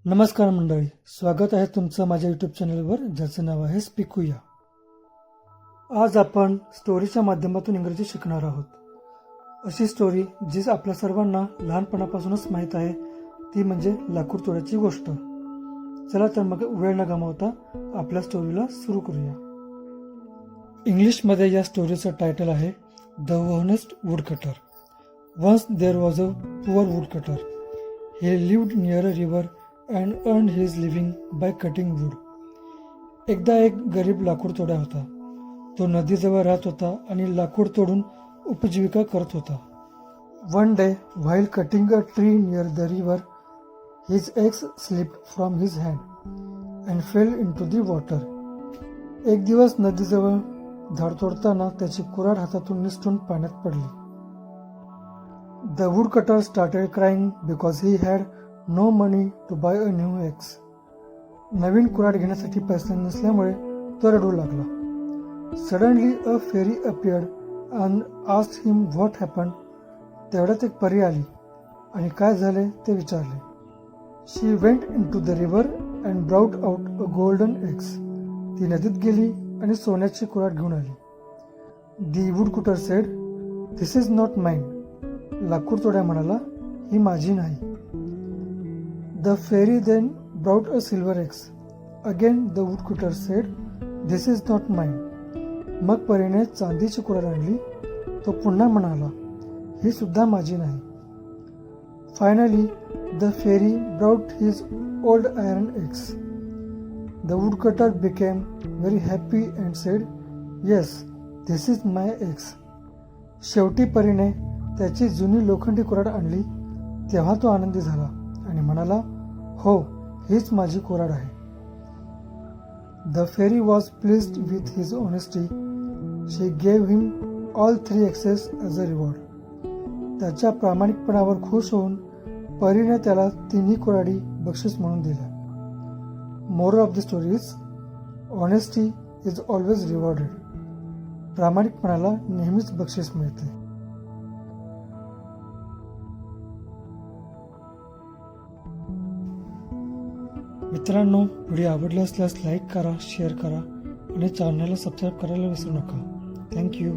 नमस्कार मंडळी, स्वागत आहे तुमचं माझ्या यूट्यूब चॅनलवर, ज्याचं नाव आहे स्पीकूया. आज आपण स्टोरीच्या माध्यमातून इंग्रजी शिकणार आहोत. अशी स्टोरी जी आपल्या सर्वांना लहानपणापासूनच माहीत आहे, ती म्हणजे लाकूड तोड्याची गोष्ट. चला तर मग वेळ न गमावता आपल्या स्टोरीला सुरू करूया. इंग्लिशमध्ये या स्टोरीचं टायटल आहे the honest woodcutter. Once there was a poor woodcutter. He lived near a river and earned his living by cutting wood. एकदा एक गरीब लाकूड तोड्या होता. तो नदीजवळ राहत होता आणि लाकूड तोडून उपजीविका करत होता. One day, while cutting a tree near the river, his axe slipped from his hand and fell into the water. एक दिवस नदीजवळ झाड तोडताना त्याची कुऱ्हाड हातातून निसटून पाण्यात पडली. The woodcutter started crying because he had no money to buy a new axe. नवीन कुऱ्हाड घेण्यासाठी पैसे नसल्यामुळे तो रडू लागला. Suddenly a fairy appeared and asked him what happened. तेवढ्यात एक परी आली आणि काय झाले ते विचारले. She went into the river and brought out a golden axe. ती नदीत गेली आणि सोन्याची कुऱ्हाड घेऊन आली. The woodcutter said, "This is not mine." लाकूड तोड्या म्हणाला, ही माझी नाही. The fairy then brought a silver axe. Again the woodcutter said, "This is not mine." मग परीने चांदीची कुऱ्हाड आणली. तो पुन्हा म्हणाला, ही सुद्धा माझी नाही. Finally, the fairy brought his old iron axe. The woodcutter became very happy and said, "Yes, this is my axe." शेवटी परीने त्याची जुनी लोखंडी कुऱ्हाड आणली. तेव्हा तो आनंदी झाला आणि म्हणाला, हो, हीच माझी कुऱ्हाड आहे. The fairy was pleased with his honesty. She gave him all 3 axes as a reward. त्याच्या प्रामाणिकपणावर खुश होऊन परीने त्याला 3ही कुऱ्हाडी बक्षीस म्हणून दिल्या. Moral of the story is, honesty is always rewarded. प्रामाणिकपणाला नेहमीच बक्षीस मिळते. मित्रांनो, व्हिडिओ आवडला असल्यास लाईक करा, शेअर करा आणि चॅनलला सबस्क्राईब करायला विसरू नका. थँक्यू.